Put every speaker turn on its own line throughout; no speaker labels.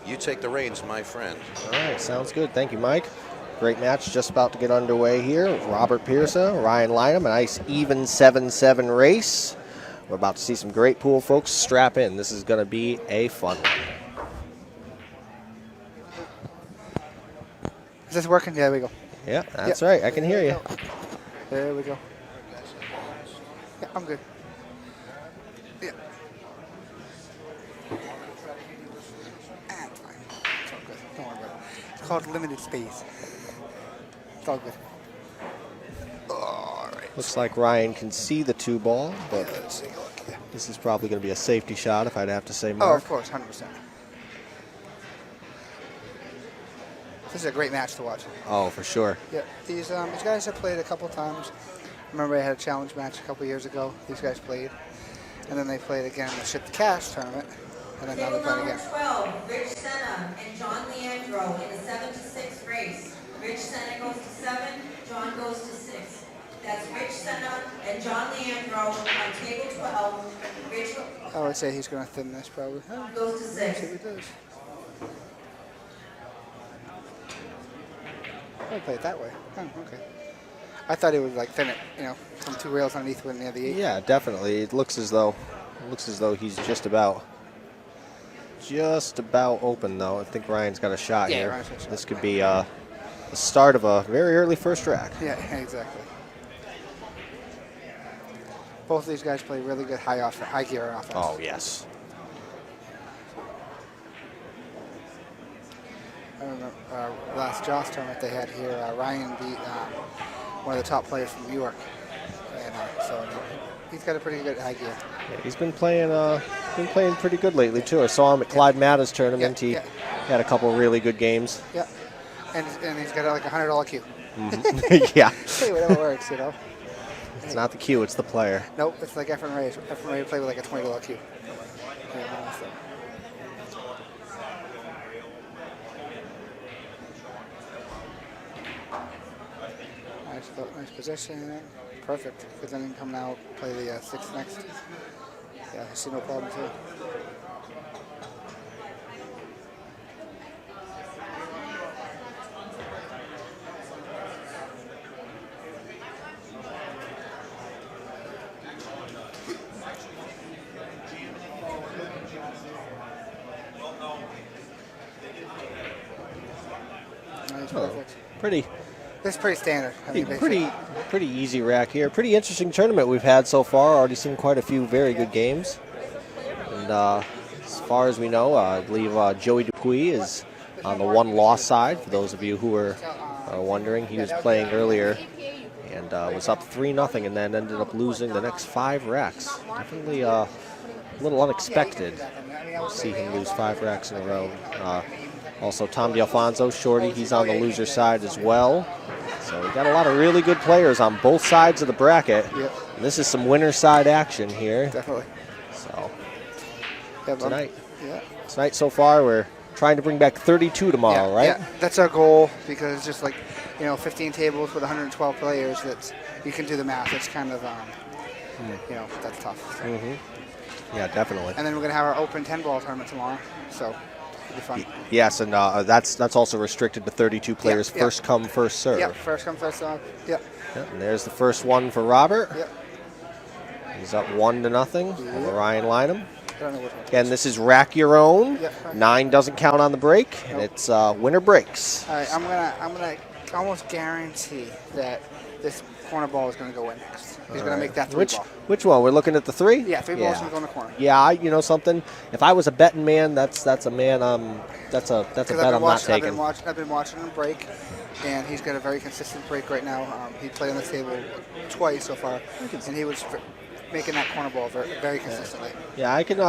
You take the reins, my friend.
All right, sounds good. Thank you, Mike. Great match just about to get underway here. Robert Piersa, Ryan Lineham, a nice even 7-7 race. We're about to see some great pool, folks. Strap in. This is going to be a fun one.
Is this working? There we go.
Yeah, that's right. I can hear you.
There we go. Yeah, I'm good. Yeah. It's fine. It's all good. Don't worry about it. It's called limited space. It's all good. All right.
Looks like Ryan can see the 2-ball, but
Let's take a look. Yeah.
this is probably going to be a safety shot if I'd have to say,
Oh,
Mark.
of course, 100%. This is a great match to watch.
Oh, for sure.
Yeah, these guys have played a couple times. Remember, I had a challenge match a couple years ago. These guys played, and then they played again in the Ship the Cash tournament, and then now they're playing again.
12, Rich Senna and John Leandro in a 7-6 race. Rich Senna goes to 7, John goes to 6. That's Rich Senna and John Leandro on table 12. Rich
I would say he's going to thin this probably.
goes to 6.
See what he does. I play it that way. Oh, okay. I thought he would like thin it, from 2 rails underneath when near the 8.
Yeah, definitely. It looks as though he's just about open, though. I think Ryan's got a shot
Yeah,
here.
Ryan's got a shot.
This could be the start of a very early first rack.
Yeah, exactly. Both of these guys play really good high gear offense.
Oh, yes.
I remember last Joss tournament they had here, Ryan beat one of the top players from New York. And so he's got a pretty good high gear.
Yeah, he's been playing pretty good lately, too. I saw him at Clyde Matta's tournament. He had a couple of really good games.
Yeah, and he's got like a $100 cue.
Mm-hmm. Yeah.
Hey, whatever works,
It's not the cue, it's the player.
Nope, it's like Efren Ray. Efren Ray played with like a $20 cue. Nice position. Perfect. Because then he can come now, play the 6th next. Yeah, I see no problem too. Nice, perfect. This is pretty standard. I mean,
pretty easy rack here. Pretty interesting tournament we've had so far. Already seen quite a few very good games. And as far as we know, I believe Joey Dupuis is on the 1-loss side. For those of you who were wondering, he was playing earlier and was up 3-0 and then ended up losing the next 5 racks. Definitely a little unexpected to see him lose 5 racks in a row. Also, Tom D'Alfonso, Shorty, he's on the loser side as well. So we got a lot of really good players on both sides of the bracket.
Yep.
And this is some winner side action here.
Definitely.
So
Yeah,
tonight so far, we're trying to bring back 32 tomorrow, right?
Yeah, that's our goal because it's just like, 15 tables with 112 players. That's you can do the math. It's kind of, that's tough.
Mm-hmm. Yeah, definitely.
And then we're gonna have our open 10-ball tournament tomorrow. So. Be fun.
Yes, and that's also restricted to 32 players. First come, first serve.
Yep, first come, first serve. Yep.
And there's the first one for Robert.
Yep.
He's up 1-0 over Ryan Lineham.
I don't know which one.
Again, this is rack your own.
Yep.
9 doesn't count on the break, and it's winner breaks.
All right, I'm gonna almost guarantee that this corner ball is gonna go in next. He's gonna make that 3 ball.
Which one? We're looking at the 3?
Yeah, 3 balls gonna go in the corner.
Yeah, you know something. If I was a betting man, that's a man. That's a bet I'm not taking.
I've been watching him break, and he's got a very consistent break right now. He played on the table twice so far, and he was making that corner ball very, very consistently.
Yeah, I can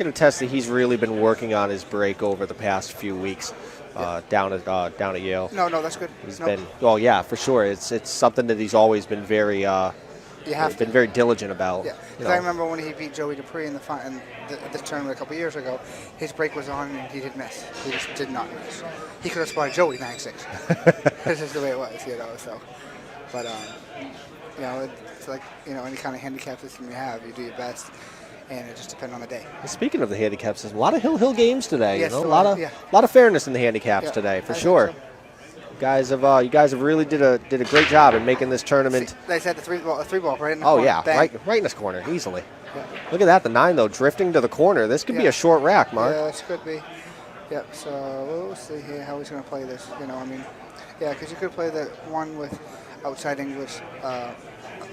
attest that he's really been working on his break over the past few weeks. Down at Yale.
No, that's good.
He's been, yeah, for sure. It's something that he's always been very very diligent about.
Yeah, because I remember when he beat Joey Dupuis in this tournament a couple years ago, his break was on and he didn't miss. He just did not miss. He could have spotted Joey 9-6. This is the way it was, So, but it's like any kind of handicap system you have, you do your best. and it just depends on the day.
Speaking of the handicap system, a lot of hill games today.
Yes,
you know,
a
a lot of fairness in the handicaps today, for sure.
So.
You guys have really did a great job in making this tournament.
They said the three ball right in the corner.
Oh yeah,
Bang.
right in this corner easily.
Yeah.
Look at that, the 9 though, drifting to the corner. This could be a short rack, Mark.
Yeah, this could be. Yep. So we'll see here how he's going to play this. You know, I mean, yeah, because you could play the one with outside English.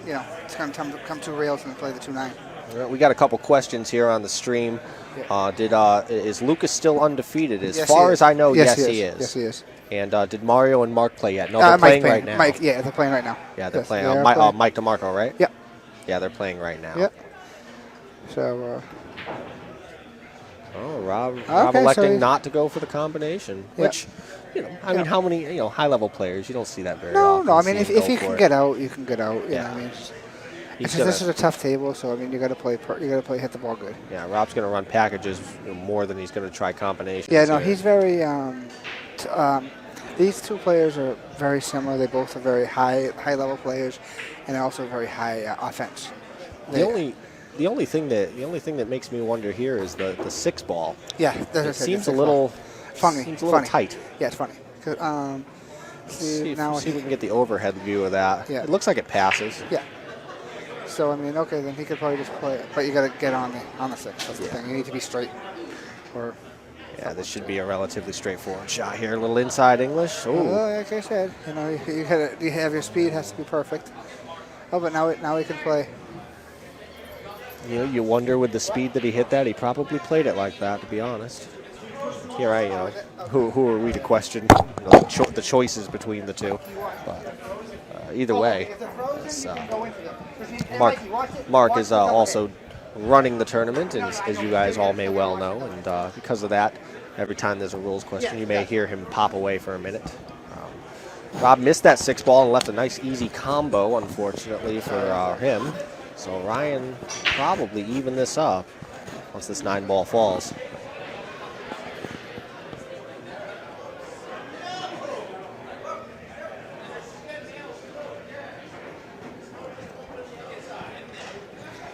You know, it's going to come 2 rails and play the 2-9.
We got a couple questions here on the stream. Is Lucas still undefeated? As
Yes,
far
he
as I know,
yes,
he is.
Yes, he is.
And did Mario and Mark play yet? No, they're playing right now.
Mike, yeah, they're playing right now.
Yeah, they're
Yes,
playing.
they are
Mike DeMarco, right?
Yep.
Yeah, they're playing right now.
Yep. So.
Rob
Okay,
electing not to go for the combination, which, you know, I mean, how many high-level players, you don't see that very often.
No, I mean, if you can get out, you can get out. You know what I mean? This is a tough table, so I mean, you got to play hit the ball good.
Yeah, Rob's going to run packages more than he's going to try combinations.
Yeah, no, he's very. These 2 players are very similar. They both are very high level players, and also very high offense.
The only thing that makes me wonder here is the 6 ball.
Yeah,
it seems a little
funny.
Seems a little tight.
Yeah, it's funny.
See if we can get the overhead view of that.
Yeah.
It looks like it passes.
Yeah. So I mean, okay, then he could probably just play it, but you got to get on the 6. That's the thing. You need to be straight.
Yeah, this should be a relatively straightforward shot here. A little inside English.
Like I said, you know, you have your speed has to be perfect. Oh, but now he can play.
You know, you wonder with the speed that he hit that, he probably played it like that, to be honest. Here, who are we to question the choices between the 2? But either way, Mark is also running the tournament, as you guys all may well know, and because of that, every time there's a rules question, you may hear him pop away for a minute. Rob missed that 6 ball and left a nice easy combo, unfortunately, for him. So Ryan probably even this up once this 9 ball falls.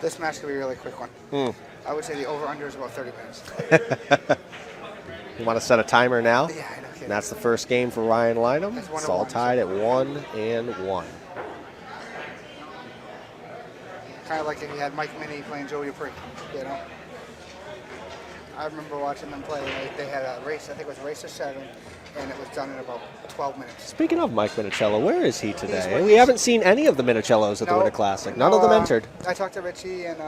This match could be a really quick one. I would say the over-under is about 30 minutes.
You want to set a timer now?
Yeah, I know.
And that's the first game for Ryan Lineham. It's all tied at 1-1.
Kind of like if you had Mike Minnie playing Joey Dupree, you know. I remember watching them play. They had a race. I think it was a race of 7, and it was done in about 12 minutes.
Speaking of Mike Minicello, where is he today? We haven't seen any of the Minicellos at the Winter Classic. None of them entered.
I talked to Richie, and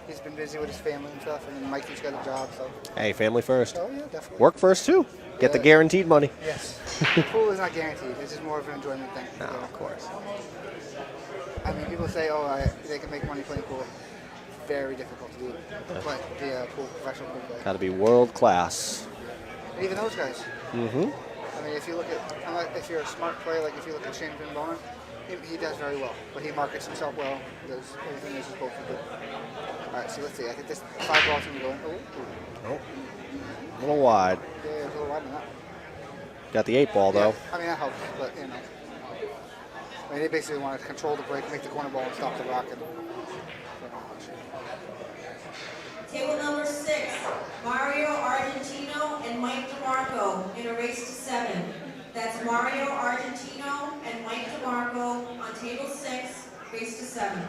he's been busy with his family and stuff, and then Mikey's got a job. So.
Hey, family first.
Oh yeah, definitely.
Work first too. Get the guaranteed money.
Yes. Pool is not guaranteed. It's just more of an enjoyment thing.
No, of course.
I mean, people say, they can make money playing pool. Very difficult to do. Be a professional pool player.
Got to be world class.
And even those guys.
Mm-hmm.
I mean, if you're a smart player, like if you look at Shane Van Bonen, he does very well. But he markets himself well. Does everything he's supposed to do. All right, so let's see. I think this 5 ball's going to go in.
Oh. A little wide.
Yeah, a little wide than that.
Got the 8 ball, though.
I mean, that helps, but, you know. I mean, they basically want to control the break, make the corner ball, and stop the rocket.
Table number 6, Mario Argentino and Mike DeMarco in a race to 7. That's Mario Argentino and Mike DeMarco on table 6, race to 7.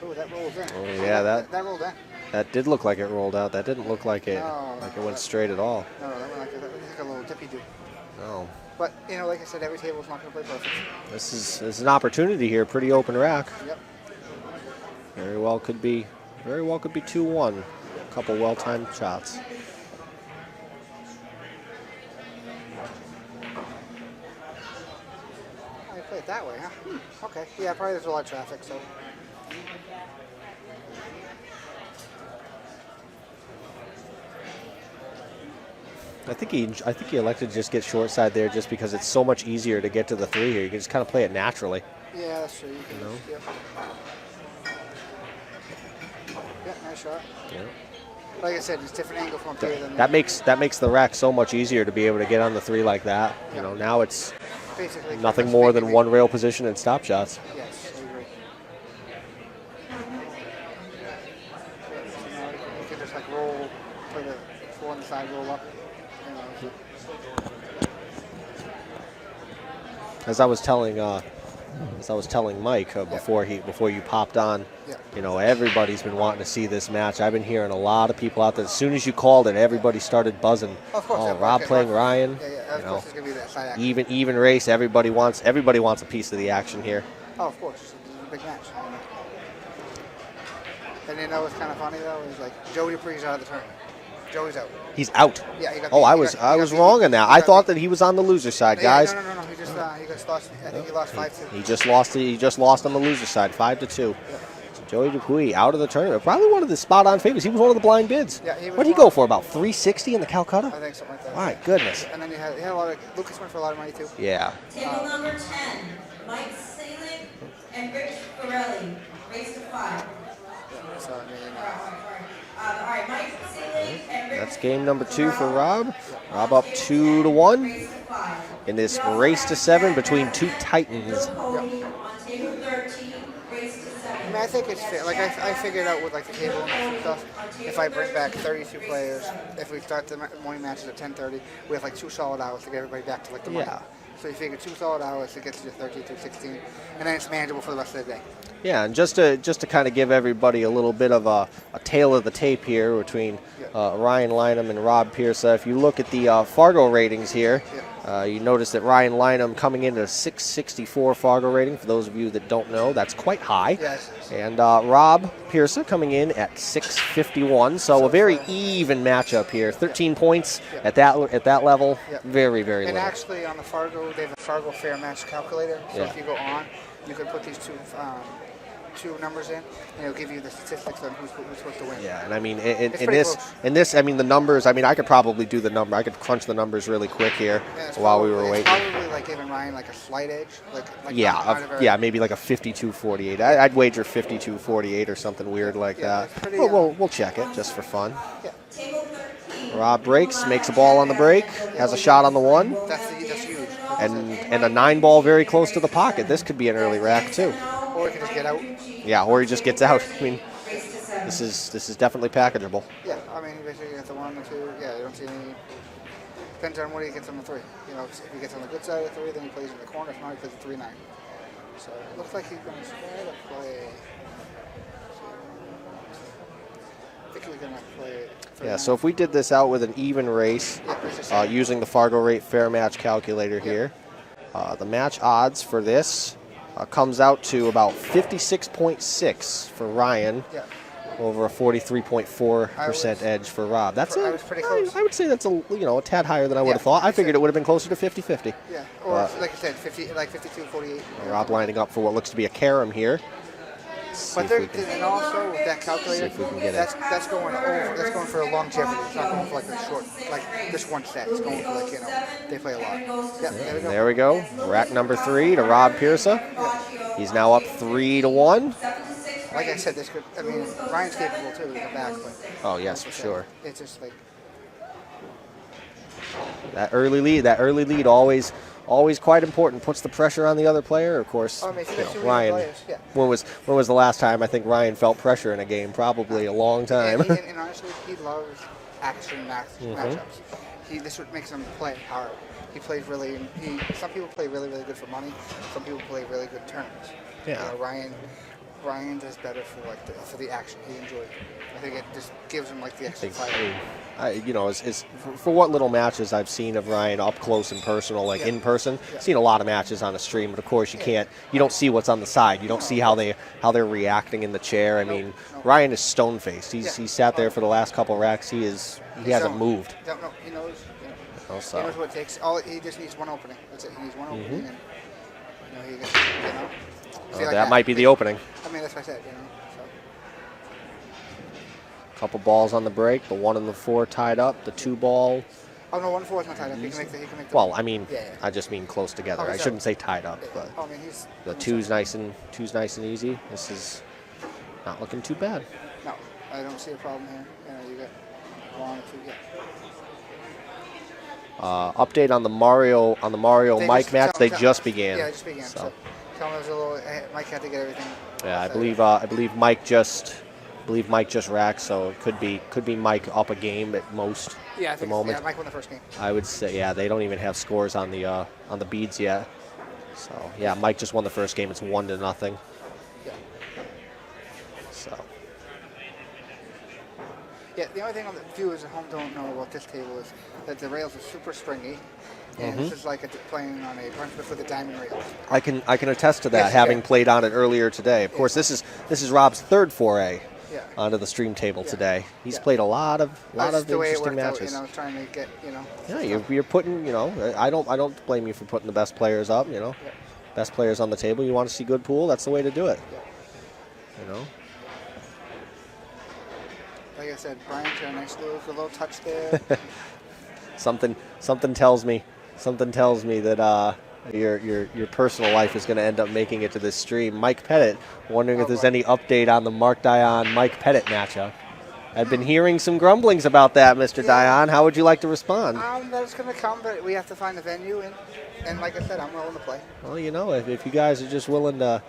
Oh, that rolls in.
Oh, yeah, that
rolled in.
That did look like it rolled out. That didn't look like it went straight at all.
No, that went like a little dippy-doo.
No.
But, you know, like I said, every table's not going to play perfect.
This is an opportunity here. Pretty open rack.
Yep.
Very well could be 2-1. A couple well-timed shots.
Oh, you play it that way, huh? Okay. Yeah, probably there's a lot of traffic, so.
I think he elected to just get short side there just because it's so much easier to get to the 3 here. You can just kind of play it naturally.
Yeah, that's true. You can, yep. Yeah, nice shot.
Yeah.
like I said, it's different angle from up here than
That makes the rack so much easier to be able to get on the 3 like that. You know, now it's
basically
nothing more than one rail position and stop shots.
Yes, I agree. So now you can just like roll, play the 4 on the side, roll up. You know.
As I was telling Mike before you popped on, you know, everybody's been wanting to see this match. I've been hearing a lot of people out there. As soon as you called it, everybody stared buzzing.
Of course,
oh, Rob playing Ryan.
Yeah, of course it's gonna be that side action.
Even race. Everybody wants a piece of the action here.
Oh, of course, it's a big match. And you know what's kind of funny though is like Joey Dupree's out of the tournament. Joey's out.
He's out.
Yeah, he got
I was wrong on that. I thought that he was on the loser side, guys.
No. He just got lost. I think he lost 5-2.
He just lost on the loser side, 5-2. So Joey Dupuis out of the tournament. Probably one of the spot-on favorites. He was one of the blind bids.
Yeah,
what did he go for? About 360 in the Calcutta?
I think something like that.
My goodness.
And then he had a lot of Lucas went for a lot of money too.
Yeah.
Table number 10, Mike Salick and Rich Borelli. Race to 5.
So, I mean,
All right, Mike Salick and Rich.
That's game number 2 for Rob. Rob up 2-1
Race to 5.
in this race to 7 between two titans.
Cody on table 13, race to 7.
I mean, I think it's fair. Like I figured out with like the table and stuff. If I bring back 32 players, if we start the morning matches at 10:30, we have like 2 solid hours to get everybody back to like the morning.
Yeah.
So you figure 2 solid hours to get to 13 through 16, and then it's manageable for the rest of the day.
Yeah, and just to kind of give everybody a little bit of a tail of the tape here between Ryan Lineham and Rob Piersa. If you look at the Fargo ratings here, you notice that Ryan Lineham coming in at a 664 Fargo rating. For those of you that don't know, that's quite high.
Yes.
And Rob Piersa coming in at 651. So a very even matchup here. 13 points at that level. Very, very low.
And actually on the Fargo, they have a Fargo fair match calculator. So if you go on, you can put these two numbers in, and it'll give you the statistics on who's supposed to win.
Yeah, and I mean, in this, I mean, the numbers. I mean, I could probably do the number. I could crunch the numbers really quick here while we were waiting.
It's probably like giving Ryan like a slight edge,
maybe like a 52-48. I'd wager 52-48 or something weird like that.
Pretty,
we'll check it just for fun.
Yeah.
Table 13.
Rob breaks, makes a ball on the break, has a shot on the 1,
That's huge.
and a 9 ball very close to the pocket. This could be an early rack too.
Or he can just get out.
Yeah, or he just gets out. I mean, this is definitely packageable.
Yeah, I mean, basically gets the 1 and 2. Yeah, you don't see any. Depends on what he gets on the 3. You know, if he gets on the good side of the 3, then he plays in the corner. If not, he plays the 3-9. So it looks like he's going to try to play. I think he's going to play.
Yeah, so if we did this out with an even race, using the Fargo rate fair match calculator here, the match odds for this comes out to about 56.6 for Ryan, over a 43.4% edge for Rob. That's
I was pretty close.
I would say that's a tad higher than I would have thought. I figured it would have been closer to 50-50.
Yeah, or like I said, 52-48.
Rob lining up for what looks to be a carom here.
But and also with that calculator, that's going over. That's going for a longevity. It's not going for like a short, like this one set. It's going for like they play a lot. Yeah,
there we go. Rack number 3 to Rob Piersa. He's now up 3-1.
Like I said, this could. I mean, Ryan's capable too to come back, but
yes, for sure.
It's just like
that early lead always quite important. Puts the pressure on the other player. Of course, Ryan. When was the last time I think Ryan felt pressure in a game? Probably a long time.
And honestly, he loves action matchups. This what makes him play hard. He plays really. Some people play really, really good for money. Some people play really good tournaments.
Yeah.
Ryan does better for the action. He enjoys it. I think it just gives him like the extra fight.
For what little matches I've seen of Ryan up close and personal, in person, seen a lot of matches on the stream, but of course you don't see what's on the side. You don't see how they're reacting in the chair. I mean, Ryan is stone faced. He's sat there for the last couple racks. He hasn't moved.
He knows. He knows what it takes. He just needs one opening. That's it. He needs one opening, and
that might be the opening.
I mean, that's what I said. So.
Couple balls on the break. The 1 and the 4 tied up. The 2 ball.
Oh no, 1 and 4 is not tied up. He can make the.
Well, I mean, I just mean close together. I shouldn't say tied up, but the 2's nice and easy. This is not looking too bad.
No, I don't see a problem here. You got wanted to. Yeah.
Update on the Mario
They
Mike
just-
match.
tell-
They
tell-
just began.
Yeah, it just began. So tell him it was a little. Mike had to get everything.
Yeah, I
set.
believe Mike just racked, so it could be Mike up a game at most.
Yeah, I
at the
think
moment.
Yeah, Mike won the first game.
I would say, yeah, they don't even have scores on the beads yet. So yeah, Mike just won the first game. It's 1-0.
Yeah.
So
Yeah, the only thing on the viewers at home don't know about this table is that the rails are super stringy, and this is like playing on a Brunswick with a diamond rail.
I can attest to that,
Yes, you
having
can.
played on it earlier today. Of course, this is Rob's third foray
Yeah.
onto the stream table
Yeah.
today. He's
Yeah.
played a lot of
That's the way it
interesting
worked out,
matches.
trying to get,
Yeah, you're putting, I don't blame you for putting the best players up,
Yeah.
best players on the table. You want to see good pool, that's the way to do it.
Yeah. Like I said, Brian's got a nice little touch there.
Something tells me that your personal life is going to end up making it to this stream. Mike Pettit, wondering if there's any update on the Mark Dion Mike Pettit matchup. I've been hearing some grumblings about that, Mr. Dion. How would you like to respond?
That's going to come, but we have to find a venue, and like I said, I'm willing to play.
Well, if you guys are just willing to,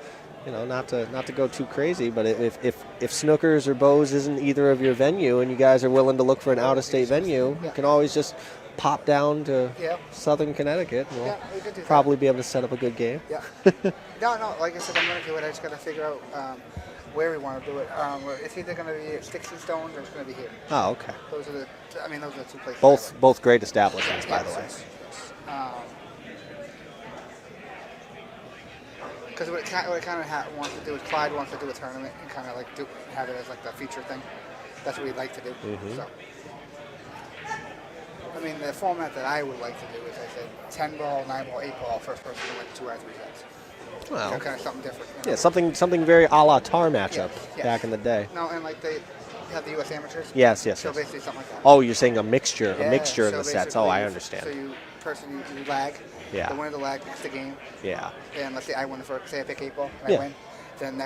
not to go too crazy, but if Snookers or Bows isn't either of your venue, and you guys are willing to look for an out-of-state venue, you can always just pop down to Southern Connecticut. And we'll
we could do
probably be able to set up a good game.
Yeah. No, like I said, I'm going to do it. I just got to figure out where we want to do it. It's either going to be at Sticks and Stones or it's going to be here.
Oh, okay.
Those are the two places.
Both great establishments, by the way.
Because what it kind of wants to do is Clyde wants to do a tournament and kind of like have it as like the feature thing. That's what we'd like to do. So, the format that I would like to do is, I said, 10 ball, 9 ball, 8 ball, first person to win 2 out of 3 sets.
Well,
kind of something different.
yeah, something very a la Tar matchup back in the day.
No, and like they have the U.S. amateurs.
Yes.
So basically something like that.
Oh, you're saying a mixture of
So
the sets. Oh, I understand.
So you lag.
Yeah.
The winner of the lag picks the game.
Yeah.
And let's say I win the first. Say I pick 8 ball and I win. Then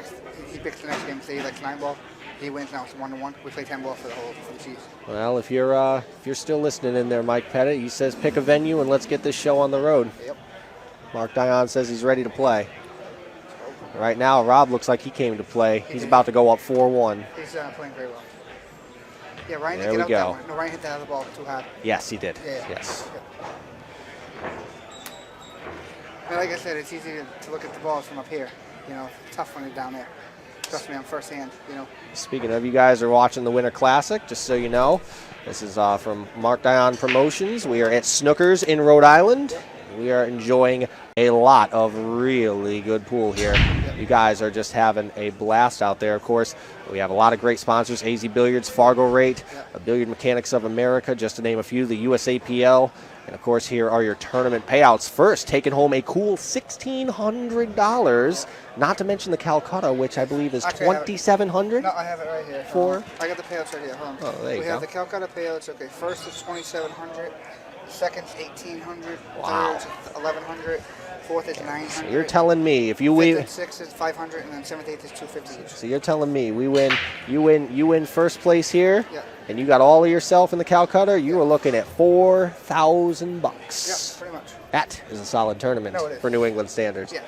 he picks the next game. Say he likes 9 ball. He wins. Now it's 1-1. We play 10 ball for the Chiefs.
Well, if you're still listening in there, Mike Pettit, he says pick a venue and let's get this show on the road.
Yep.
Mark Dion says he's ready to play. Right now, Rob looks like he came to play. He's about to go up 4-1.
He's playing very well. Yeah, Ryan
There
didn't
we
get out
go.
that one. No, Ryan hit that other ball too hard.
Yes, he did.
Yeah.
Yes.
And like I said, it's easy to look at the balls from up here. Tough when you're down there. Trust me, I'm firsthand.
Speaking of, you guys are watching the Winter Classic, just so you know. This is from Mark Dion Promotions. We are at Snookers in Rhode Island. We are enjoying a lot of really good pool here. You guys are just having a blast out there. Of course, we have a lot of great sponsors: AZ Billiards, Fargo Rate, Billiard Mechanics of America, just to name a few, the USAPL. And, of course, here are your tournament payouts. First, taking home a cool $1,600, not to mention the Calcutta, which I believe is $2,700.
No, I have it right here. I got the payouts right here. Hold on.
Oh, there you
we
go.
have the Calcutta payouts. Okay, first is $2,700. Second's $1,800.
Wow.
Third's $1,100. Fourth is $900.
So you're telling me if you win,
Fifth and sixth is $500, and then seventh, eighth is $250 each.
so you're telling me you win first place here,
Yeah.
and you got all of yourself in the Calcutta. You were looking at $4,000.
Yeah, pretty much.
That is a solid tournament
No, it is.
for New England standards.
Yes.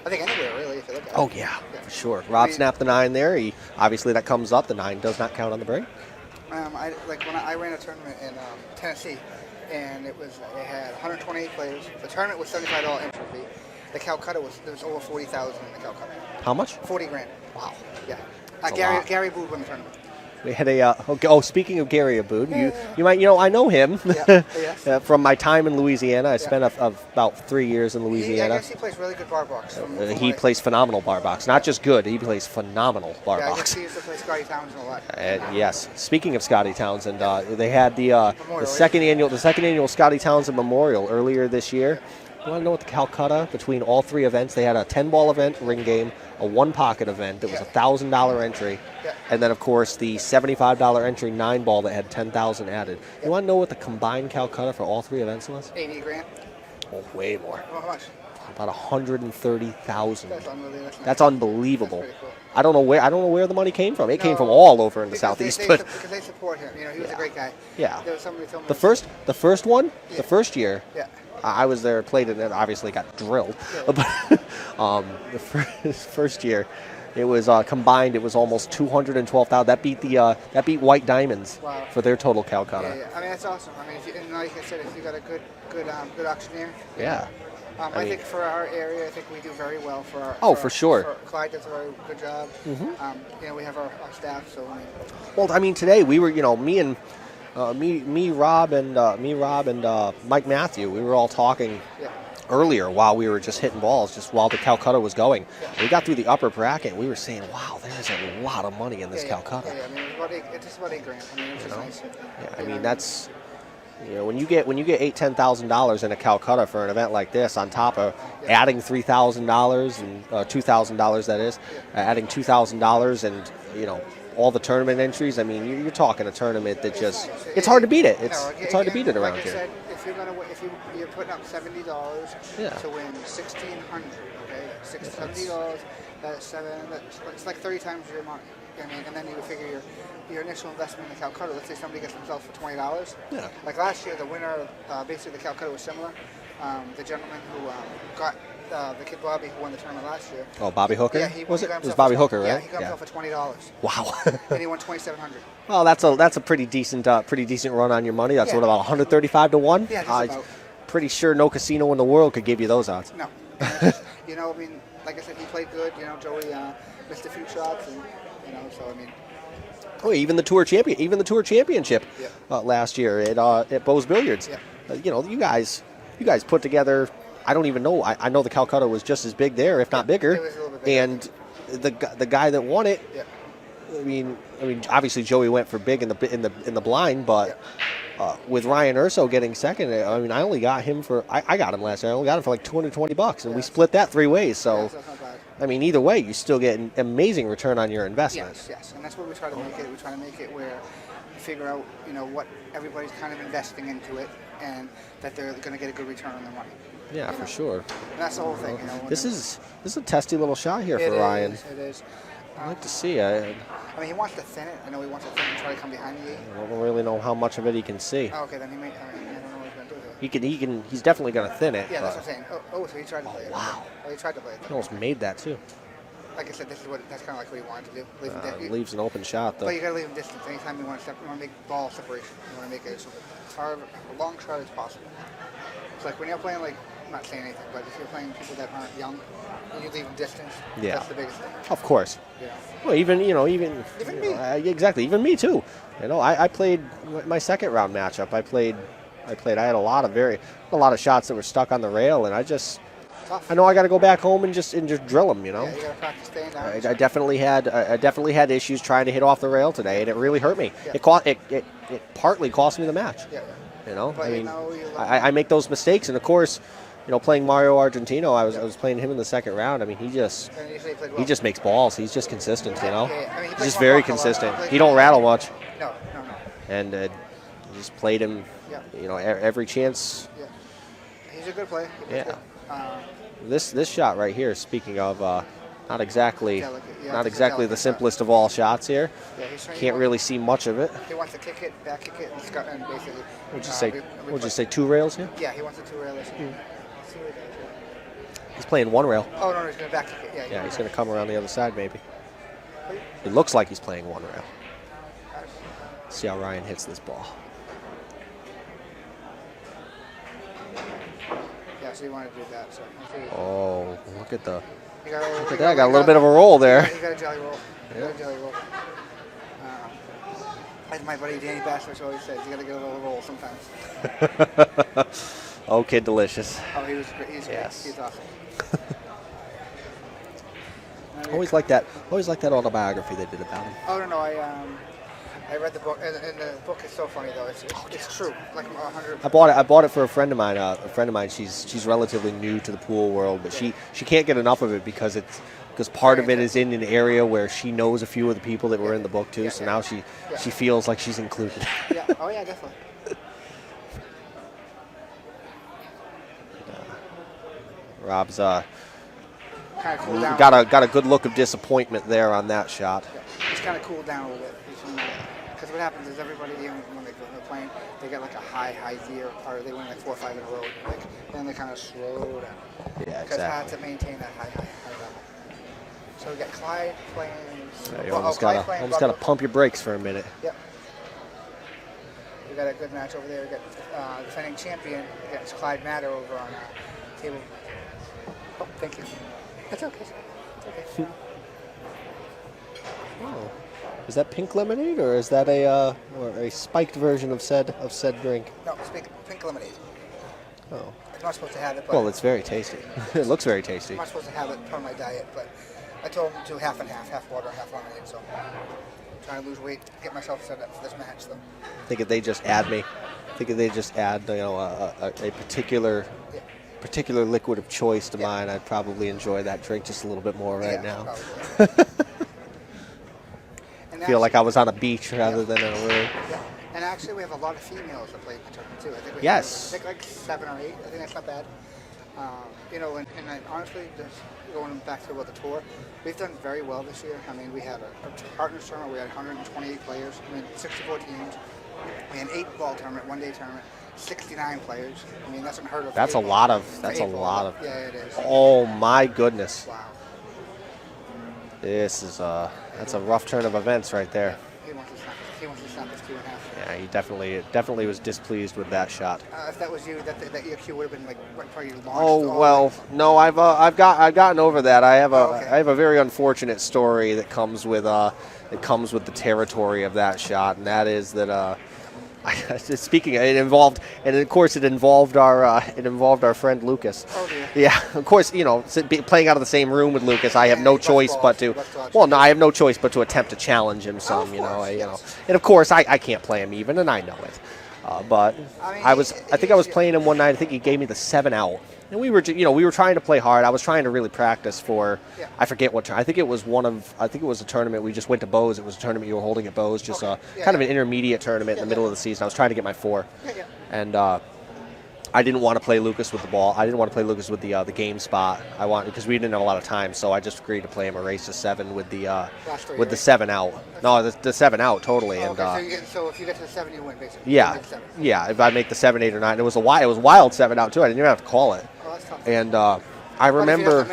I think anywhere really, if you look at it.
Oh yeah, for sure. Rob snapped the 9 there. He obviously that comes up. The 9 does not count on the break.
When I ran a tournament in Tennessee, and it had 128 players. The tournament was $75 entry fee. The Calcutta there was over 40,000 in the Calcutta.
How much?
40 grand.
Wow.
Yeah.
That's a lot.
Gary Bood won the tournament.
We had a speaking of Gary Abood, you might I know him
Yes.
from my time in Louisiana. I spent about 3 years in Louisiana.
I guess he plays really good bar box.
He plays phenomenal bar box, not just good. He plays phenomenal bar
I guess
box.
he used to play Scotty Townsend a lot.
Yes. Speaking of Scotty Townsend, they had the second annual Scotty Townsend Memorial earlier this year. You want to know what the Calcutta between all 3 events? They had a 10-ball event, ring game, a 1-pocket event that was a $1,000 entry, and then of course the $75 entry 9-ball that had $10,000 added. You want to know what the combined Calcutta for all 3 events was?
80 grand.
Oh, way more.
How much?
About $130,000.
That's unbelievable.
That's unbelievable.
That's pretty cool.
I don't know where the money came from. It came
No,
from all over in the
because
Southeast.
They,
but
because they support him. You know, he was a great guy.
yeah,
There was somebody told me
the first one,
Yeah.
the first year.
Yeah.
I was there, played it, and obviously got drilled.
Yeah.
But the first year, it was combined. It was almost 212,000. That beat White Diamonds
Wow.
for their total Calcutta.
Yeah, yeah. I mean, that's awesome. I mean, and like I said, if you got a good auctioneer.
Yeah.
I think for our area, I think we do very well for our.
Oh, for sure.
Clyde does a very good job.
Mm-hmm.
You know, we have our staff, so I mean.
Well, I mean, today we were, me and Rob and Mike Matthew, we were all talking
Yeah.
earlier while we were just hitting balls, just while the Calcutta was going.
Yeah.
We got through the upper bracket, and we were saying, "Wow, there's a lot of money in this Calcutta."
Yeah, I mean, it's just about $8 grand. I mean, it's just nice.
Yeah, I mean that's, when you get $10,000 in a Calcutta for an event like this, on top of adding $3,000 and $2,000, that is, adding $2,000 and all the tournament entries. I mean, you're talking a tournament that just it's hard to beat it. It's hard to beat it around
like I
here.
said, if you're putting up $70 to win 1,600, okay, $70. That's it's like 30 times your money. I mean, and then you figure your initial investment in the Calcutta. Let's say somebody gets themselves for $20.
Yeah.
Like last year, the winner, basically the Calcutta was similar. The gentleman who got the kid Bobby who won the tournament last year.
Oh, Bobby Hooker?
Yeah,
It was Bobby Hooker, right?
Yeah, he got himself for $20.
Wow.
And he won $2,700.
Well, that's a pretty decent run on your money. That's
Yeah.
what, about 135 to 1?
Yeah, just about.
Pretty sure no casino in the world could give you those odds.
No. I mean, like I said, he played good. Joey missed a few shots, and so I mean.
Oh, even the tour championship
Yeah.
last year at Bo's Billiards.
Yeah.
You guys put together. I don't even know. I know the Calcutta was just as big there, if not bigger.
It was a little bit bigger.
And the guy that won it.
Yeah.
I mean, obviously Joey went for big in the blind, but with Ryan Urso getting second, I mean, I only got him for I got him last year. I only got him for like $220, and we split that 3 ways. So,
Yeah, so that's not bad.
I mean, either way, you still get an amazing return on your investment.
Yes, and that's what we try to make it. We try to make it where you figure out, what everybody's kind of investing into it, and that they're going to get a good return on their money.
Yeah, for sure.
And that's the whole thing.
This is a testy little shot here for Ryan.
It is.
I'd like to see. I
I mean, he wants to thin it. I know he wants to thin it and try to come behind the 8.
don't really know how much of it he can see.
Oh, okay, then I don't know what he's going to do there.
He's definitely going to thin it.
Yeah, that's
but
what I'm saying. So he tried to play it.
wow.
Oh, he tried to play it.
He almost made that too.
Like I said, that's kind of like what he wanted to do. Leave him there.
Leaves an open shot though.
But you got to leave him distance. Anytime you want to make ball separation, you want to make it as far a long shot as possible. It's like when you're playing, like, I'm not saying anything, but if you're playing people that aren't young, and you leave them distance,
Yeah.
that's the biggest thing.
Of course.
Yeah.
Well, even
me.
exactly. Even me too. I played my second round matchup. I had a lot of shots that were stuck on the rail, and
Tough.
I know I got to go back home and just drill them.
Yeah, you got to practice staying down.
I definitely had issues trying to hit off the rail today, and it really hurt me.
Yeah.
It partly cost me the match.
Yeah.
But
But,
I mean,
you
I make those mistakes, and of course, playing Mario Argentino, I was playing him in the second round. I mean, he just makes balls. He's just consistent,
Yeah, I mean, he
He's
plays
just
one
very
block a lot.
consistent.
He plays
He don't
one
rattle
block.
much,
No.
and just played him.
Yeah.
Every chance.
Yeah. He's a good player.
Yeah. This shot right here. Speaking of, not exactly
Delicate.
the simplest of all shots here.
Yeah, he's trying.
Can't really see much of it.
He wants to kick it, back kick it, and basically.
Would you say 2 rails here?
Yeah, he wants a 2 rail. Let's see what he does here.
He's playing 1 rail.
Oh no, he's gonna back kick it.
Yeah, he's going to come around the other side maybe. It looks like he's playing 1 rail. See how Ryan hits this ball.
Yeah, so you want to do that. So.
Oh, look at that.
Got
Got a little bit of a roll there.
You got a jelly roll. As my buddy Danny Bassler always says, you got to get a little roll sometimes.
Oh, Kid Delicious.
Oh, he was great. He's great.
Yes.
He's awesome.
Always like that autobiography they did about him.
Oh no, I read the book, and the book is so funny though. It's true, like 100.
I bought it for a friend of mine. She's relatively new to the pool world, but she can't get enough of it because part of it is in an area where she knows a few of the people that were in the book too. So now she feels like she's included.
Yeah. Oh yeah, definitely.
Rob's
kind of cool down.
Got a good look of disappointment there on that shot.
Yeah. He's kind of cooled down a little bit. Because what happens is everybody, even when they're playing, they get like a high gear, or they win like 4 or 5 in a row. Like, then they kind of slow down.
Yeah,
Because it's hard
exactly.
to maintain that high level. So we got Clyde playing.
Yeah, you almost gotta pump your brakes for a minute.
Yep. We got a good match over there. We got defending champion against Clyde Matter over on table. Oh, thank you. That's okay. It's okay.
Oh. Is that pink lemonade, or is that a spiked version of said drink?
No, it's pink lemonade.
Oh.
I'm not supposed to have it, but
Well, it's very tasty. It looks very tasty.
I'm not supposed to have it part of my diet, but I told him to do half and half water, half lemonade. So I'm trying to lose weight, get myself set up for this match. Though.
I think if they just add a particular liquid of choice to mine, I'd probably enjoy that drink just a little bit more right now. Feel like I was on a beach rather than in a room.
Yeah. And actually, we have a lot of females that play in the tournament too. I think we
Yes.
have like 7 or 8. I think that's not bad. And honestly, just going back to about the tour, we've done very well this year. I mean, we had a partners tournament. We had 128 players. I mean, 64 teams. We had an 8-ball tournament, 1-day tournament, 69 players. I mean, that's unheard of.
That's a lot of.
Yeah, it is.
Oh my goodness.
Wow.
This is that's a rough turn of events right there.
He wants to snap his Q in half.
Yeah, he definitely was displeased with that shot.
If that was you, that your Q would have been like probably launched.
Oh well, no, I've gotten over that. I have
okay.
I have a very unfortunate story that comes with the territory of that shot, and that is that speaking, it involved our friend Lucas.
Oh dear.
Yeah, of course, playing out of the same room with Lucas, I have no choice but to. Well, no, I have no choice but to attempt to challenge him some. And of course, I can't play him even, and I know it. But I think I was playing him one night. I think he gave me the 7 out, and we were trying to play hard. I was trying to really practice for.
Yeah.
I forget what. I think it was a tournament. We just went to Bose. It was a tournament you were holding at Bose, just kind of an intermediate tournament in the middle of the season. I was trying to get my 4, and I didn't want to play Lucas with the ball. I didn't want to play Lucas with the game spot. Because we didn't have a lot of time, so I just agreed to play him a race to 7 with the 7 out. No, the 7 out totally.
Oh,
and
okay, so if you get to the 7, you win basically.
yeah, yeah. If I make the 7, 8, or 9, it was wild 7 out too. I didn't even have to call it.
Oh, that's tough.
And I remember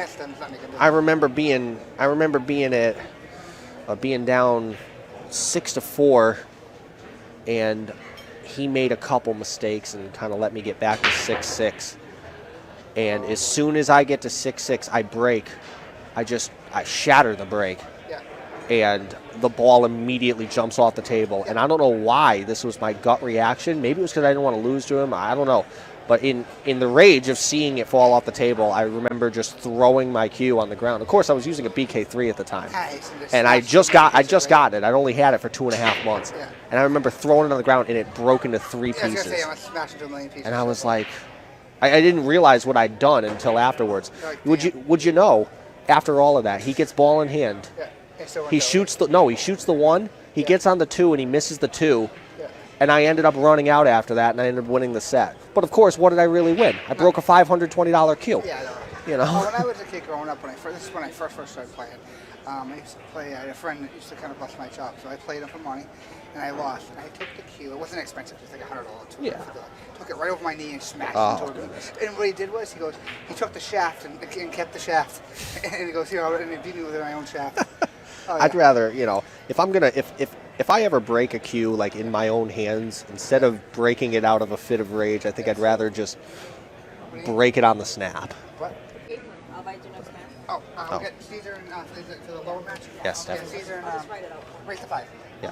being down 6-4, and he made a couple mistakes and kind of let me get back to 6-6. And as soon as I get to 6-6, I break. I shatter the break.
Yeah.
And the ball immediately jumps off the table. And I don't know why this was my gut reaction. Maybe it was because I didn't want to lose to him. I don't know. But in the rage of seeing it fall off the table, I remember just throwing my cue on the ground. Of course, I was using a BK3 at the time.
Nice.
And I just got it. I'd only had it for 2.5 months.
Yeah.
And I remember throwing it on the ground, and it broke into 3
Yeah, I was
pieces.
gonna say, I must smash into a million pieces.
And I was like, I didn't realize what I'd done until afterwards.
Like,
Would you know? After all of that, he gets ball in hand.
Yeah.
He shoots the 1. He gets on the 2, and he misses the 2.
Yeah.
And I ended up running out after that, and I ended up winning the set. But of course, what did I really win? I broke a $520 cue.
Yeah, I know.
You know.
Well, when I was a kid growing up, this is when I first started playing. I used to play. I had a friend that used to kind of bust my chops, so I played him for money, and I lost. And I took the cue. It wasn't expensive; it was like $100.
Yeah.
Took it right over my knee and smashed
Oh,
into it.
goodness.
And what he did was he took the shaft and kept the shaft, and he goes here, and he beat me with my own shaft. Oh, yeah.
I'd rather, if I ever break a cue like in my own hands, instead of breaking it out of a fit of rage, I think I'd rather just break it on the snap.
What?
I'll buy you next match.
Oh,
Oh.
Get Caesar and for the lower match.
Yes,
Yeah,
definitely.
Caesar and
I'll just write it out.
race to 5.
Yeah.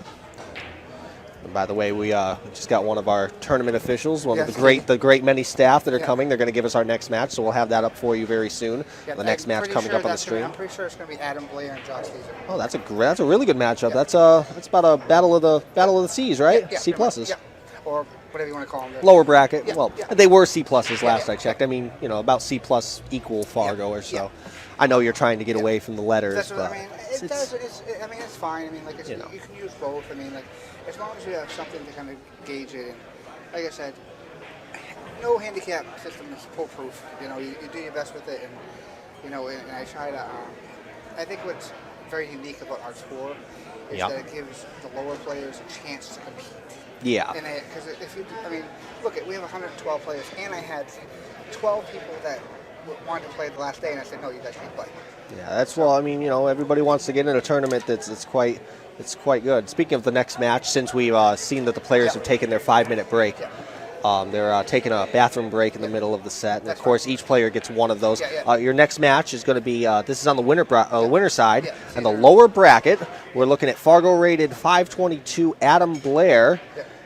And by the way, we just got one of our tournament officials, one
Yes.
of the great many staff that are
Yeah.
coming. They're going to give us our next match, so we'll have that up for you very soon.
Yeah,
The next
I'm
match
pretty
coming
sure
up on the
that's
stream.
I'm pretty sure it's going to be Adam Blair and Josh Caesar.
Oh, that's a really good matchup. That's about a battle of the C's, right?
Yeah,
C
pretty much.
pluses.
Yeah. Or whatever you want to call them.
Lower bracket.
Yeah,
Well,
yeah.
they were C pluses last
yeah,
I checked. I mean, about C plus equal Fargo or so.
yeah.
I know you're trying to get
Yeah.
away from the letters,
That's what
but
I mean.
it's-
It's fine. I mean, like
You know.
you can use both. I mean, like as long as you have something to kind of gauge it. And like I said, no handicap system is foolproof. You do your best with it, and you know, and I try to. I think what's very unique about our tour is
Yep.
that it gives the lower players a chance to compete.
Yeah.
And because if you, I mean, look at we have 112 players, and I had 12 people that wanted to play the last day, and I said, no, you guys can't play.
Yeah, that's well. I mean, you know, everybody wants to get in a tournament it's quite good. Speaking of the next match, since we've seen that the players have taken their 5-minute break, they're taking a bathroom break in the middle of the set, and of course, each player gets one of those. Your next match is going to be this is on the winner side, and the lower bracket. We're looking at Fargo-rated 522 Adam Blair.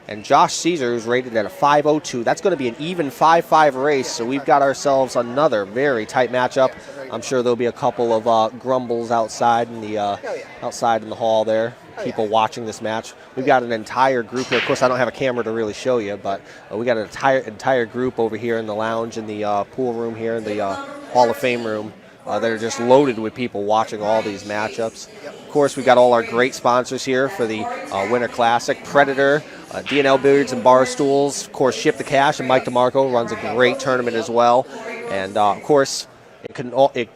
And Josh Caesar is rated at a 502. That's going to be an even 5-5 race, so we've got ourselves another very tight matchup. I'm sure there'll be a couple of grumbles outside in the hall there. People watching this match. We've got an entire group here. Of course, I don't have a camera to really show you, but we got an entire group over here in the lounge, in the pool room here, in the Hall of Fame room. That are just loaded with people watching all these matchups. Of course, we've got all our great sponsors here for the Winter Classic. Predator, D&L Billiards and Bar Stools. Of course, Ship the Cash, and Mike DeMarco runs a great tournament as well. And, of course,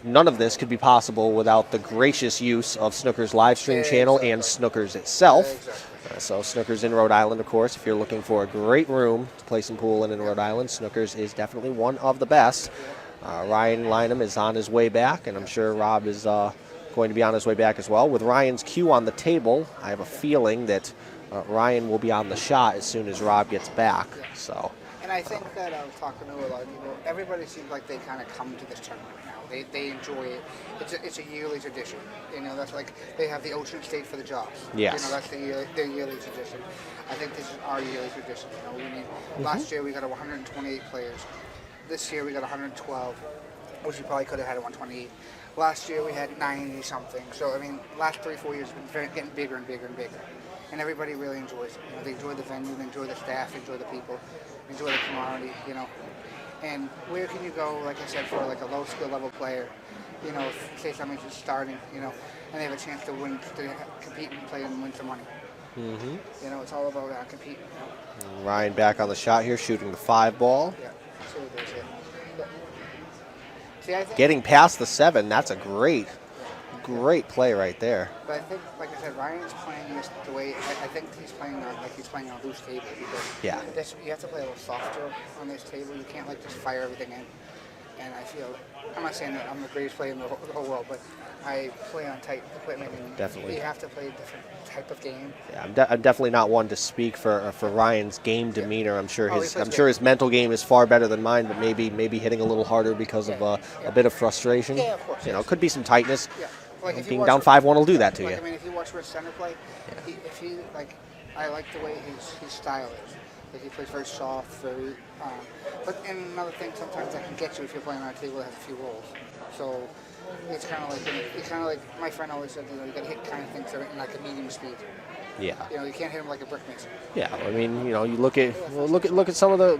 none of this could be possible without the gracious use of Snooker's live stream channel and Snooker's itself. So Snooker's in Rhode Island, of course. If you're looking for a great room to play some pool in Rhode Island, Snooker's is definitely one of the best. Ryan Lineham is on his way back, and I'm sure Rob is going to be on his way back as well. With Ryan's cue on the table, I have a feeling that Ryan will be on the shot as soon as Rob gets back. So.
And I think that I was talking to a lot of people. Everybody seems like they kind of come to this tournament now. They enjoy it. It's a yearly tradition. You know, that's like they have the Ocean State for the jobs.
Yes.
You know, that's their yearly tradition. I think this is our yearly tradition. You know, last year we got 128 players. This year we got 112, which we probably could have had at 128. Last year we had 90 something. So I mean, last 3-4 years it's been getting bigger and bigger and bigger, and everybody really enjoys it. You know, they enjoy the venue, they enjoy the staff, they enjoy the people, they enjoy the camaraderie. You know, and where can you go? Like I said, for like a low skill level player, you know, say somebody's just starting, you know, and they have a chance to win, to compete and play and win some money.
Mm-hmm.
You know, it's all about competing. You know?
Ryan back on the shot here, shooting the 5 ball.
Yeah. So there's it. See, I think,
Getting past the 7, that's a great play right there.
but I think, like I said, Ryan's playing this the way I think he's playing on a loose table because you have to play a little softer on this table. You can't like just fire everything in. And I feel I'm not saying that I'm the greatest player in the whole world, but I play on tight equipment, and
Definitely.
you have to play a different type of game.
Yeah, I'm definitely not one to speak for Ryan's game demeanor. I'm sure his mental game is far better than mine, but maybe hitting a little harder because of a bit of frustration.
Yeah, of course.
You know, it could be some tightness.
Yeah. Like if
Being
you
down 5-1 will do that to you.
I mean, if you watch Rich Center play, I like the way his style is. Like he plays very soft, very. But and another thing, sometimes that can get you if you're playing on a table that has a few rolls. So it's kind of like my friend always said, you know, you got to hit kind of things that are in like a medium speed.
Yeah.
You know, you can't hit them like a brick mason.
Yeah, I mean, you know, you look at some of the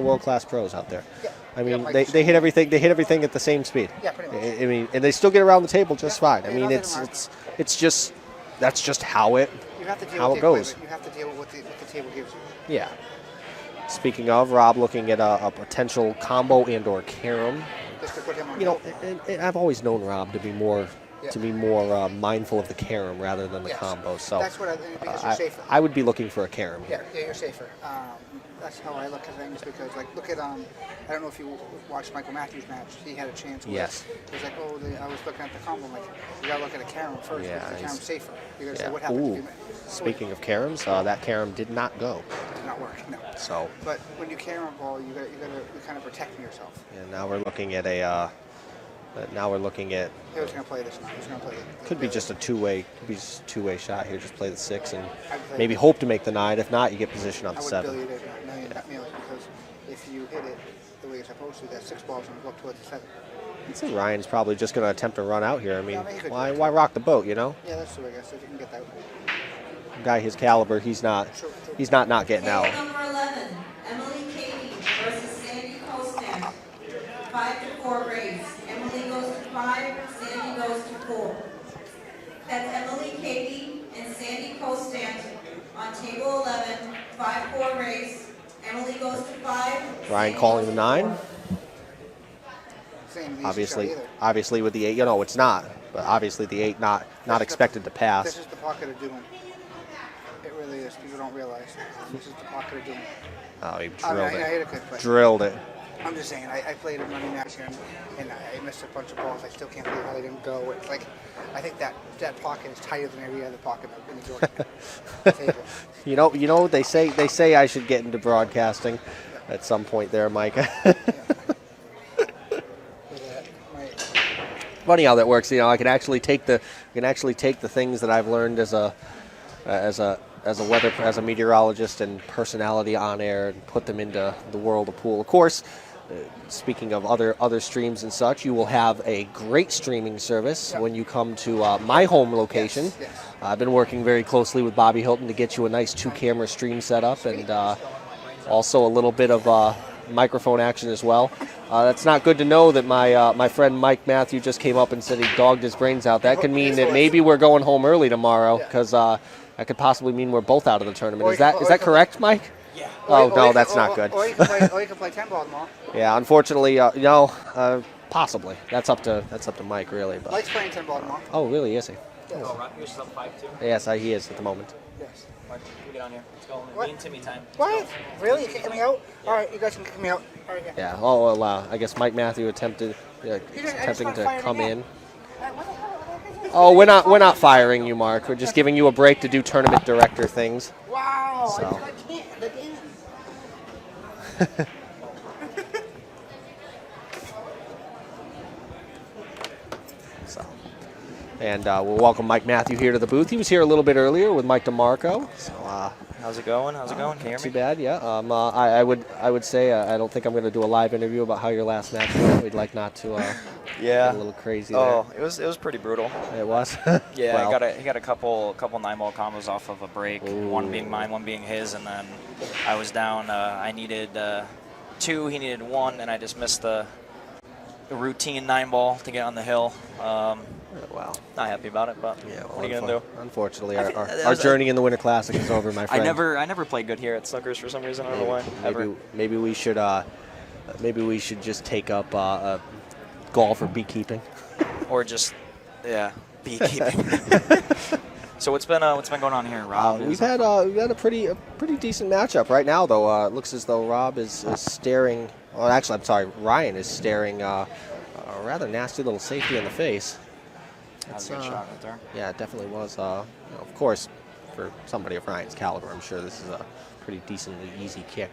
world class pros out there.
Yeah.
I mean, they hit everything at the same speed.
Yeah, pretty much.
I mean, and they still get around the table just fine. I
Yeah,
mean,
nothing
it's just that's just how it goes.
You have to deal with what the table gives you.
Yeah. Speaking of, Rob looking at a potential combo and/or carom.
Just to put him on.
You know, and I've always known Rob to be more mindful of the carom rather than the combo. So
that's what because you're safer.
I would be looking for a carom.
Yeah, you're safer. That's how I look at things because, like, look at I don't know if you watched Michael Matthews' match. He had a chance.
Yes.
He's like, I was looking at the combo. I'm like, you gotta look at a carom first.
Yeah,
because the carom's safer. You gotta
Yeah.
say what happened.
Ooh. Speaking of caroms, that carom did not go.
It did not work. No.
So.
But when you carom ball, you kind of protect yourself.
And now we're looking at
He was gonna play this now. He's gonna play it.
Could be just a two-way shot here. Just play the 6 and
I'd play
maybe
it.
hope to make the 9. If not, you get position on
I
the
would
7.
billiard it a million because if you hit it the way you're supposed to, that 6 ball's gonna go up towards the 7.
I'd say Ryan's probably just going to attempt to run out here. I mean,
Yeah, he could do
why
it.
rock the boat? You know,
Yeah, that's true. I guess if you can get that.
a guy his caliber, he's not getting out.
Table number 11, Emily Katie versus Sandy Costan. 5-4 race. Emily goes to 5, Sandy goes to 4. That's Emily Katie and Sandy Costan on table 11, 5-4 race. Emily goes to 5.
Ryan
Sandy
calling
goes
the
to
9.
4.
saying the easy shot either.
Obviously with the 8, it's not. But obviously the 8 not expected to pass.
This is the pocket of doom. It really is. People don't realize. This is the pocket of doom.
Oh, he drilled
I
it.
hit a good play.
Drilled it.
I'm just saying, I played a running match here, and I missed a bunch of balls. I still can't believe how they didn't go. It's like, I think that pocket is tighter than every other pocket in the Jordan table.
They say I should get into broadcasting at some point there, Mike. Funny how that works. I can actually take the things that I've learned as a meteorologist and personality on air and put them into the world of pool. Of course, speaking of other streams and such, you will have a great streaming service when you come to my home location.
Yes.
I've been working very closely with Bobby Hilton to get you a nice 2-camera stream set up, and also a little bit of microphone action as well. That's not good to know that my friend Mike Matthew just came up and said he dogged his brains out. That could mean that maybe we're going home early tomorrow, because that could possibly mean we're both out of the tournament. Is that correct, Mike?
Yeah.
Oh, no, that's not good.
Or you can play 10 ball tomorrow.
Yeah, unfortunately, possibly. That's up to Mike, really. But.
Mike's playing 10 ball tomorrow.
Oh, really, is he?
Yes.
Oh, Ron, you're sub 5 too?
Yes, he is at the moment.
Yes.
Mark, can we get on here? Let's go.
What?
Me and Timmy time.
What? Really? You kick me out? All right, you guys can kick me out. All right,
Yeah. Oh, well, I guess Mike Matthew attempting to come in. Oh, we're not firing you, Mark. We're just giving you a break to do tournament director things.
Wow.
So.
I can't. Again.
And we'll welcome Mike Matthew here to the booth. He was here a little bit earlier with Mike DeMarco. So,
how's it going? Can you hear me?
Too bad, yeah. I would say I don't think I'm going to do a live interview about how your last match went. We'd like not to get a little crazy there.
Oh, it was pretty brutal.
It was?
Yeah,
well.
he got a couple 9-ball combos off of a break.
Ooh.
One being mine, one being his, and then I was down. I needed 2, he needed 1, and I just missed the routine 9-ball to get on the hill.
Wow.
Not happy about it, but
Yeah, well,
what are you gonna do?
Unfortunately, our journey in the Winter Classic is over, my friend.
I never played good here at Slickers for some reason. I don't know why.
Maybe we should just take up golf or beekeeping.
Or just beekeeping. So what's been going on here, Rob?
We've had a pretty decent matchup right now, though. It looks as though Rob is staring. Well, actually, I'm sorry, Ryan is staring a rather nasty little safety in the face.
That's a good shot right there.
Yeah, it definitely was. Of course, for somebody of Ryan's caliber, I'm sure this is a pretty decently easy kick.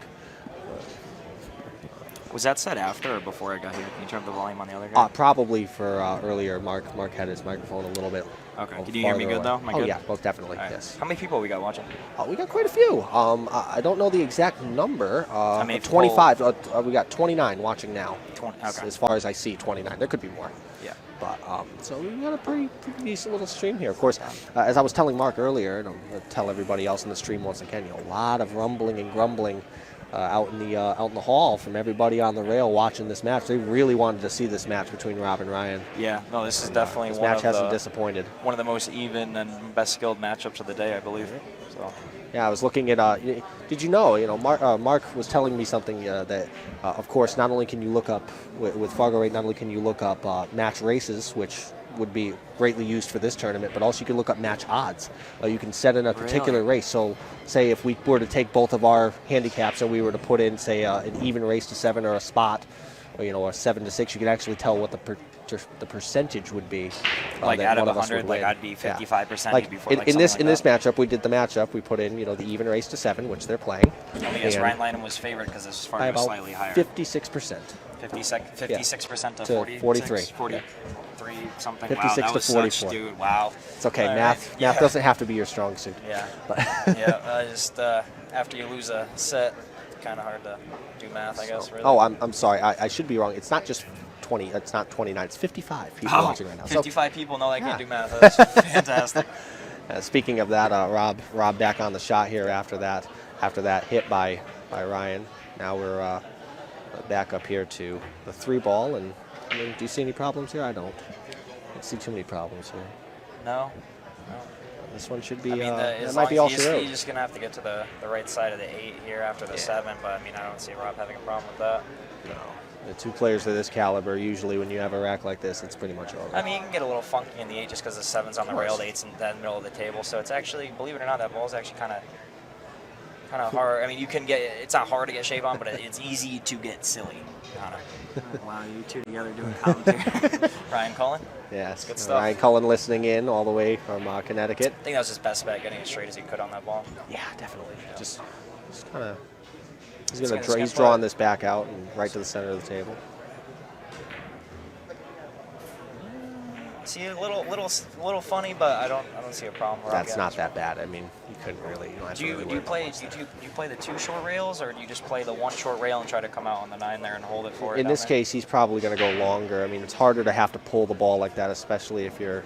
Was that set after or before I got here? Can you turn up the volume on the other guy?
Probably for earlier. Mark had his microphone a little bit.
Okay. Can you hear me good, though? Am I good?
Yeah, most definitely,
right.
yes.
How many people we got watching?
We got quite a few. I don't know the exact number.
How many
25. We got 29 watching now.
20. Okay.
As far as I see, 29. There could be more.
Yeah.
But so we got a pretty decent little stream here. Of course, as I was telling Mark earlier, and I'll tell everybody else in the stream once again, a lot of rumbling and grumbling out in the hall from everybody on the rail watching this match. They really wanted to see this match between Rob and Ryan.
Yeah, no, this is definitely
this
one
match
of
hasn't
the,
disappointed.
One of the most even and best skilled matchups of the day, I believe. So.
Yeah, I was looking at. Did you know? Mark was telling me something that, of course, not only can you look up with Fargo Rate, not only can you look up match races, which would be greatly used for this tournament, but also you can look up match odds. You can set in a particular race. So, say if we were to take both of our handicaps and we were to put in, say, an even race to 7 or a spot, or a 7 to 6, you can actually tell what the percentage would be.
Like out of 100, like I'd be 55%.
Yeah. Like
before,
in this matchup, we did the matchup. We put in the even race to 7, which they're playing.
I guess Ryan Lineham was favored because this Fargo was slightly higher.
56%.
56% to
43.
43 something.
56
wow, that
to
was
44.
such, dude. Wow.
It's okay.
All
Math
right.
doesn't have to be your strong suit.
Yeah.
But
Yeah. Just after you lose a set, it's kind of hard to do math, I guess. Really.
Oh, I'm sorry. I should be wrong. It's not just 20. It's not 29. It's 55 people watching right now.
55 people know they can't do math. That's fantastic.
Speaking of that, Rob back on the shot here after that hit by Ryan. Now we're back up here to the 3-ball. And do you see any problems here? I don't see too many problems here.
No.
This one should be.
I mean,
it might be all
he's just gonna have to get to the right side of the 8 here after the 7. But I mean, I don't see Rob having a problem with that.
No. Two players of this caliber, usually when you have a rack like this, it's pretty much over.
I mean, you can get a little funky in the 8 just because the 7's on the rail, the 8's in the middle of the table. So it's actually, believe it or not, that ball's actually kind of hard. I mean, you can get, it's not hard to get shape on, but it's easy to get silly. Wow, you two together doing commentary. Ryan Cullen?
Yes,
good stuff.
Ryan Cullen listening in all the way from Connecticut.
I think that was his best bet, getting as straight as he could on that ball.
Yeah, definitely.
Yeah.
Just kind of.
He's
He's drawing this back out and right to the center of the table.
See, a little funny, but I don't see a problem.
That's not that bad. I mean, you couldn't really.
Do you play the 2 short rails, or do you just play the 1 short rail and try to come out on the 9 there and hold it for it?
In this case, he's probably going to go longer. I mean, it's harder to have to pull the ball like that, especially if you're,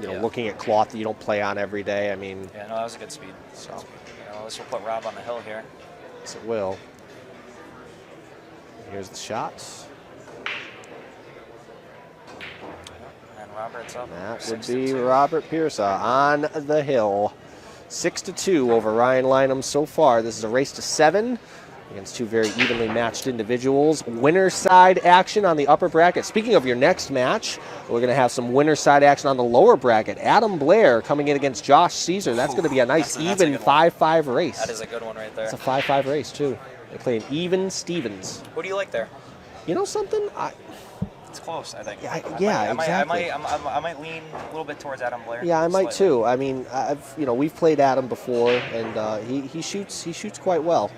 looking at cloth that you don't play on every day. I mean.
Yeah, no, that was a good speed. So, this will put Rob on the hill here.
Yes, it will. Here's the shot.
And Robert's up.
That would be Robert Piersa on the hill. 6-2 over Ryan Lineham so far. This is a race to 7 against 2 very evenly matched individuals. Winner side action on the upper bracket. Speaking of your next match, we're going to have some winner side action on the lower bracket. Adam Blair coming in against Josh Caesar. That's going to be a nice even 5-5 race.
That is a good one right there.
It's a 5-5 race too. They play an even Stevens.
Who do you like there?
You know something?
It's close, I think.
Exactly.
I might lean a little bit towards Adam Blair.
Yeah, I might too. I mean, we've played Adam before, and he shoots quite well.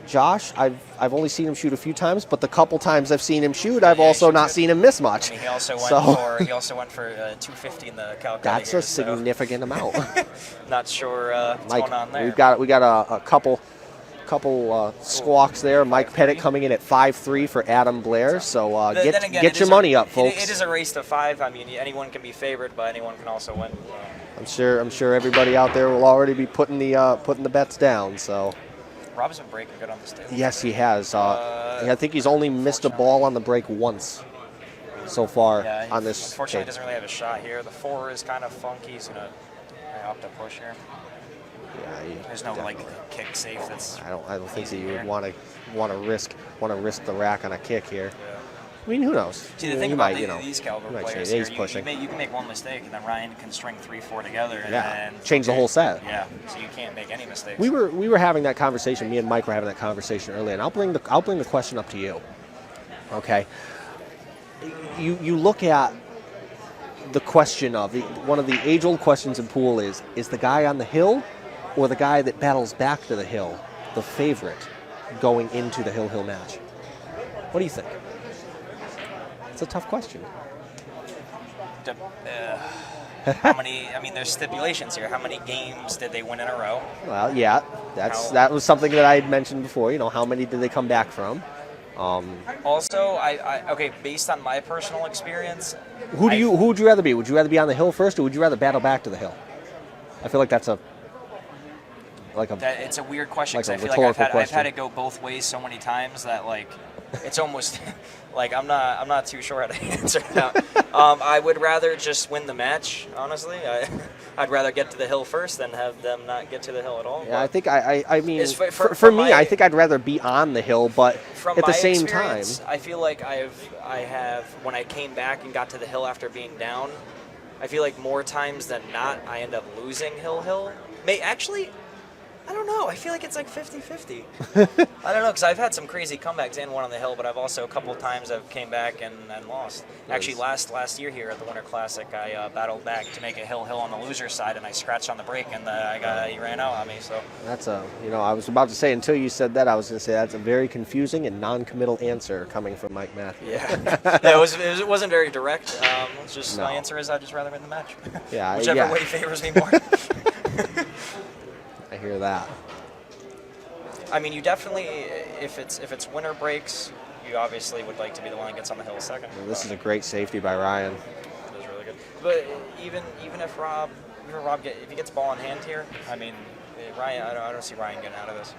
Josh, I've only seen him shoot a few times, but the couple times I've seen him shoot, I've also not seen him miss much.
I mean, he also went for 250 in the Calcutta.
That's a significant amount.
Not sure what's
Mike,
going on there.
We got a couple squawks there. Mike Pettit coming in at 5-3 for Adam Blair. So get your money up, folks.
It is a race to 5. I mean, anyone can be favored, but anyone can also win.
I'm sure everybody out there will already be putting the bets down. So.
Rob's been breaking good on this table.
Yes, he has. I think he's only missed a ball on the break once so far on this.
Unfortunately, he doesn't really have a shot here. The 4 is kind of funky. He's going to opt to push here.
Yeah,
there's no kick safe. That's
I don't think that you would want to risk the rack on a kick here.
Yeah.
I mean, who knows?
See, the thing about these caliber players
here,
you can make one mistake, and then Ryan can string 3-4 together, and
change the whole set.
Yeah, so you can't make any mistakes.
We were having that conversation. Me and Mike were having that conversation earlier, and I'll bring the question up to you. Okay. You look at the question of one of the age-old questions in pool is the guy on the hill or the guy that battles back to the hill the favorite going into the hill match? What do you think? It's a tough question.
How many? I mean, there's stipulations here. How many games did they win in a row?
Well, yeah, that was something that I had mentioned before. How many did they come back from?
Also, okay, based on my personal experience,
who would you rather be? Would you rather be on the hill first, or would you rather battle back to the hill? I feel like it's
a weird question because
like
I feel like I've had it go both ways so many times that it's almost like I'm not too sure how to answer that. I would rather just win the match, honestly. I'd rather get to the hill first than have them not get to the hill at all.
Yeah, I think I mean for me, I think I'd rather be on the hill, but at the same time,
I feel like I have when I came back and got to the hill after being down, I feel like more times than not I end up losing hill. Actually, I don't know. I feel like it's like 50-50. I don't know, because I've had some crazy comebacks and one on the hill, but I've also a couple of times I've came back and lost. Actually, last year here at the Winter Classic, I battled back to make a hill on the loser side, and I scratched on the break, and he ran out on me. So
that's I was about to say, until you said that, I was going to say that's a very confusing and non-committal answer coming from Mike Matthews.
Yeah, it wasn't very direct. It's just my answer is I'd just rather win the match.
Yeah,
whichever way favors me more.
I hear that.
I mean, you definitely, if it's winter breaks, you obviously would like to be the one that gets on the hill second.
Well, this is a great safety by Ryan.
It is really good. But even if Rob if he gets ball in hand here, I mean, Ryan, I don't see Ryan getting out of this.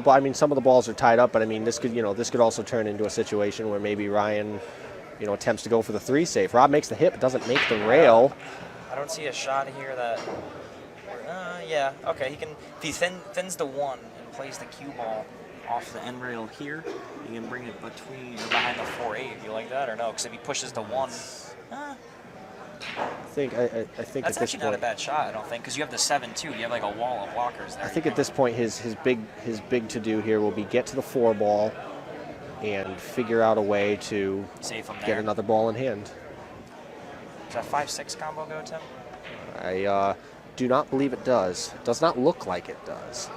I mean, some of the balls are tied up, but I mean, this could also turn into a situation where maybe Ryan, attempts to go for the 3 safe. Rob makes the hit, but doesn't make the rail.
I don't see a shot here that. Yeah, okay. He can if he thins the 1 and plays the cue ball. off the end rail here. You can bring it between or behind the 4-8. You like that or no? Because if he pushes the 1,
I think
that's
at this
actually
point,
not a bad shot, I don't think, because you have the 7 too. You have like a wall of blockers there.
I think at this point his big to do here will be get to the 4 ball and figure out a way to
Save him
get
there.
another ball in hand.
Does that 5-6 combo go, Tim?
I do not believe it does. It does not look like it does.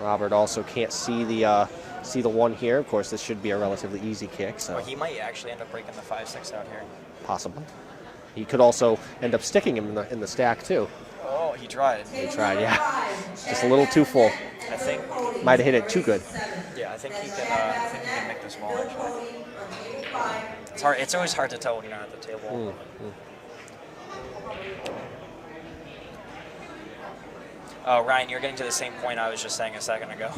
Robert also can't see the 1 here. Of course, this should be a relatively easy kick. So
Well, he might actually end up breaking the 5-6 out here.
possible. He could also end up sticking him in the stack too.
Oh, he tried.
He tried, yeah. Just a little too full.
I think.
Might have hit it too good.
Yeah, I think he can make this ball actually. It's hard. It's always hard to tell when you're not at the table. Oh, Ryan, you're getting to the same point I was just saying a second ago.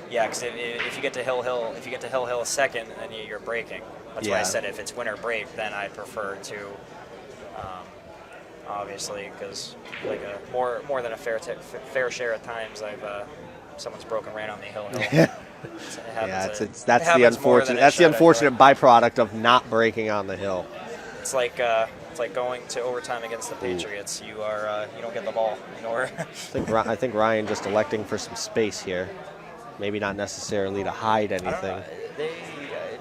Yeah, because if you get to Hill second, then you're breaking. That's why I said if it's win or break, then I prefer to, obviously, because like more than a fair share of times someone's broken right on the Hill.
That's the unfortunate byproduct of not breaking on the hill.
It's like going to overtime against the Patriots. You don't get the ball.
I think Ryan just electing for some space here. Maybe not necessarily to hide anything.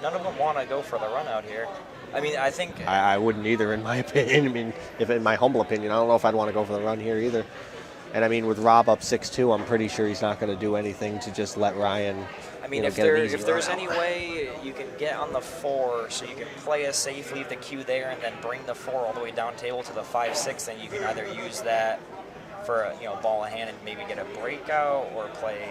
None of them want to go for the run out here. I mean, I think
I wouldn't either, in my opinion. I mean, in my humble opinion, I don't know if I'd want to go for the run here either. And I mean, with Rob up 6-2, I'm pretty sure he's not going to do anything to just let Ryan.
I mean, if there's any way you can get on the 4, so you can play a safe, leave the cue there, and then bring the 4 all the way down table to the 5-6, then you can either use that for a ball in hand and maybe get a breakout, or play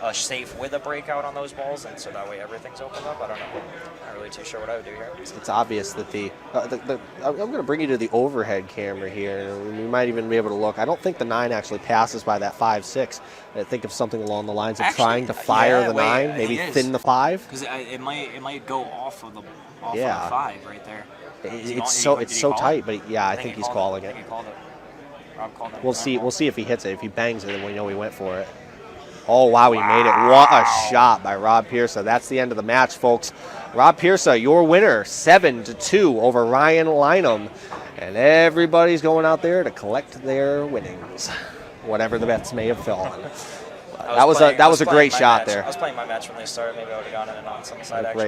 a safe with a breakout on those balls, and so that way everything's opened up. I don't know. I'm not really too sure what I would do here.
It's obvious that I'm going to bring you to the overhead camera here. We might even be able to look. I don't think the 9 actually passes by that 5-6. I think of something along the lines of trying to fire the 9, maybe thin the 5.
Because it might go off of the 5 right there.
It's so tight, but yeah, I think he's calling it.
I think he called it. Rob called it.
We'll see if he hits it. If he bangs it, then we know he went for it. Oh, wow, he made it. What a shot by Rob Piersa. That's the end of the match, folks. Rob Piersa, your winner, 7-2 over Ryan Lineham. And everybody's going out there to collect their winnings, whatever the bets may have fallen. That was a great shot there.
I was playing my match when they started. Maybe I would have gone in and on some side action.